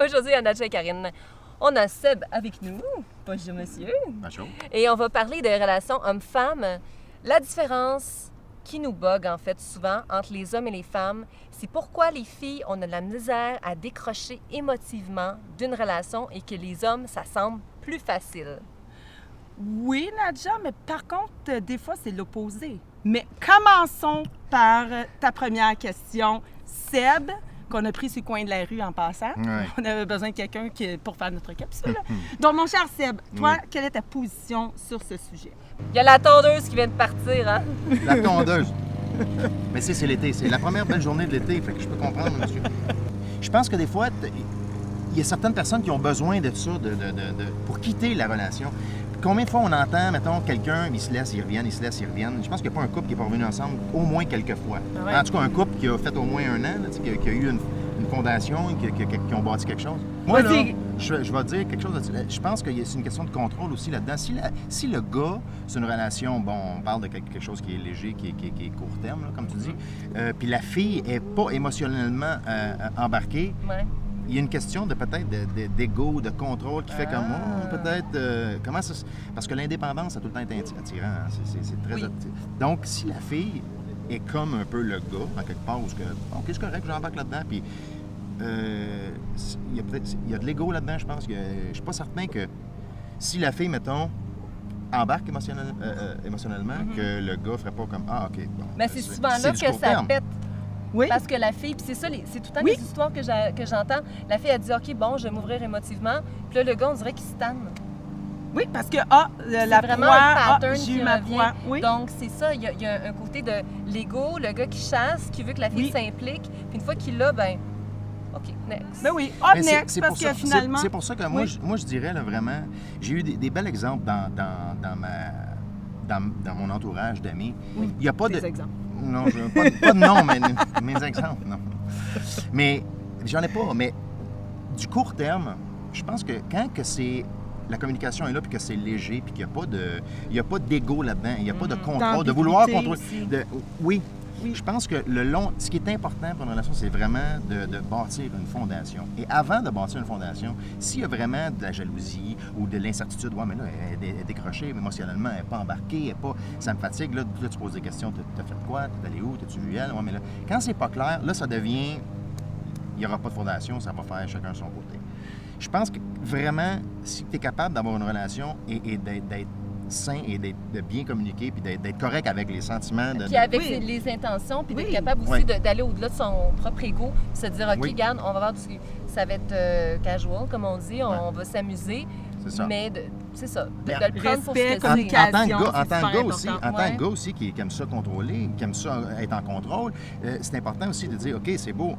Aujourd'hui, à Nadja et Karine, on a Seb avec nous. Bonjour, monsieur. Bonjour. Et on va parler des relations hommes-femmes. La différence qui nous bug, en fait, souvent, entre les hommes et les femmes, c'est pourquoi les filles, on a de la misère à décrocher émotivement d'une relation et que les hommes, ça semble plus facile. Oui, Nadja, mais par contre, des fois, c'est l'opposé. Mais commençons par ta première question. Seb, qu'on a pris sur le coin de la rue en passant. Ouais. On avait besoin de quelqu'un pour faire notre capsule. Donc, mon cher Seb, toi, quelle est ta position sur ce sujet? Il y a la tondeuse qui vient de partir, hein? La tondeuse. Mais c'est l'été. C'est la première belle journée de l'été, fait que je peux comprendre, monsieur. Je pense que des fois, il y a certaines personnes qui ont besoin de ça pour quitter la relation. Combien de fois on entend, mettons, quelqu'un, il se laisse, il revient, il se laisse, il revient. Je pense qu'il n'y a pas un couple qui n'est pas revenu ensemble au moins quelques fois. Ouais. En tout cas, un couple qui a fait au moins un an, là, qui a eu une fondation, qui ont bâti quelque chose. Moi, là, je vais te dire quelque chose. Je pense que c'est une question de contrôle aussi là-dedans. Si le gars, c'est une relation, bon, on parle de quelque chose qui est léger, qui est court terme, là, comme tu dis, puis la fille n'est pas émotionnellement embarquée, Ouais. il y a une question de peut-être d'ego, de contrôle qui fait comme peut-être comment ça parce que l'indépendance ça a tout le temps été attirant, hein? C'est très Oui. donc si la fille est comme un peu le gars en quelque part où OK, c'est correct, j'embarque là-dedans puis il y a de l'ego là-dedans, je pense que je suis pas certain que si la fille mettons embarque émotionnellement que le gars ferait pas comme OK, bon. Mais c'est souvent là du que court ça terme. pète. Oui. Parce que la fille, puis c'est ça, c'est tout le temps Oui. les histoires que j'entends. La fille, elle dit, OK, bon, je vais m'ouvrir émotivement. Puis là, le gars, on dirait qu'il se tanne. Oui, parce que, C'est la vraiment proie, un pattern j'ai qui eu ma revient. proie. Oui. Donc, c'est ça, il y a un côté de l'ego, le gars qui chasse, qui veut que la fille Oui. s'implique. Puis une fois qu'il l'a, ben OK, next. Ben oui, Mais next, parce pour que ça, finalement... c'est pour ça que moi, je dirais là, vraiment, j'ai eu des bels exemples dans mon entourage d'amis. Oui, Il n'y a pas des de... exemples. Non, pas de nom, mais mes exemples, non. Mais j'en ai pas, mais du court terme, je pense que quand que c'est... La communication est là, puis que c'est léger, puis qu'il n'y a pas d'ego là-dedans, il n'y a pas de contrôle, de vouloir contrôler. Oui. Je pense que ce qui est important pour une relation, c'est vraiment de bâtir une fondation. Et avant de bâtir une fondation, s'il y a vraiment de la jalousie ou de l'incertitude, ouais, mais là, elle est décrochée émotionnellement, elle n'est pas embarquée, ça me fatigue, là, tu poses des questions, t'as fait quoi, t'es allé où, t'as-tu vu elle, ouais, mais là, quand c'est pas clair, là, ça devient, il n'y aura pas de fondation, ça va faire chacun de son côté. Je pense que vraiment, si tu es capable d'avoir une relation et d'être sain et de bien communiquer puis d'être correct avec les sentiments. Puis avec Oui. les intentions, puis d'être Oui. capable aussi Oui. d'aller au-delà de son propre ego, puis se dire, OK, Oui. regarde, on va voir ça va être casual, comme on dit, on Ouais. va s'amuser, C'est ça. mais c'est ça, de Ben, le prendre pour ce respect, que c'est. communication. En tant que gars aussi, important. en tant que gars aussi qui aime ça contrôler, qui aime ça être en contrôle, c'est important aussi de dire, OK, c'est beau,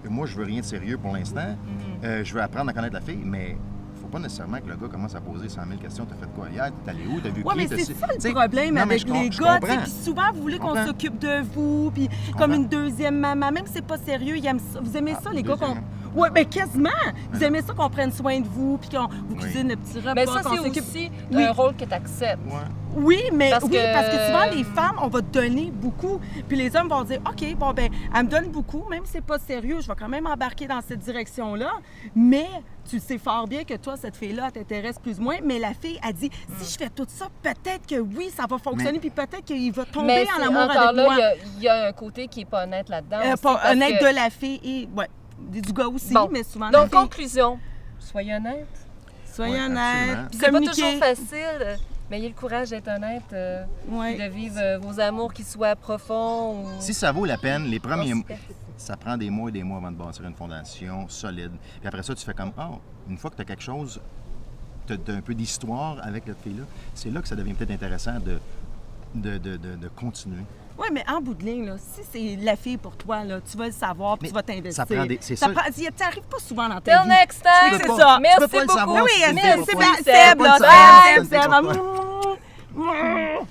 moi je veux rien de sérieux pour l'instant, je veux apprendre à connaître la fille, mais faut pas nécessairement que le gars commence à poser 100 000 questions. T'as fait quoi hier? T'es allé où? T'as vu Oui, qui? mais c'est ça T'sais, le problème non, mais avec je les comprends. gars. tu sais, Puis souvent, vous voulez qu'on comprends. s'occupe de vous, puis comme comprends. une deuxième maman. Même si c'est pas sérieux, ils aiment ça. Vous aimez ça, les gars? deuxième. Oui, mais quasiment. Vous aimez ça qu'on prenne soin de vous, puis qu'on vous cuisine le petit repas, Mais ça, qu'on c'est s'occupe... aussi Oui. un rôle que tu acceptes. Ouais. Oui, mais Parce parce que- que souvent, les femmes, on va donner beaucoup. Puis les hommes vont dire, OK, bon, ben, elle me donne beaucoup, même si c'est pas sérieux, je vais quand même embarquer dans cette direction-là. Mais tu sais fort bien que toi, cette fille-là, elle t'intéresse plus ou moins. Mais la fille a dit, si je fais tout ça, peut-être que oui, ça va fonctionner, puis peut-être qu'il va tomber Mais en c'est amour encore avec là, moi. il y a un côté qui n'est pas honnête là-dedans. aussi, Pas parce honnête que- de la fille et ouais, du gars aussi, Bon. mais souvent la Donc, fille. conclusion, soyez honnête. Soyez Ouais, honnête, absolument. puis C'est pas communiquez. toujours facile, mais ayez le courage d'être honnête, Ouais. de vivre vos amours qui soient profonds. Ou... Si ça vaut la peine, les premiers mois, superficiels. ça prend des mois et des mois avant de bâtir une fondation solide. Puis après ça, tu fais comme, une fois que tu as quelque chose, tu as un peu d'histoire avec cette fille-là, c'est là que ça devient peut-être intéressant de continuer. Oui, mais en bout de ligne, là, si c'est la fille pour toi, là, tu vas le savoir puis Mais tu vas t'investir. ça prend des- c'est ça. T'arrives pas souvent dans ta Till vie. next time! Tu peux C'est pas- ça. tu Merci peux pas le beaucoup. savoir Oui, si c'est Seb, le Seb, fun. Seb, là, Tu peux pas le savoir, Seb, c'est Seb, le fun. Seb.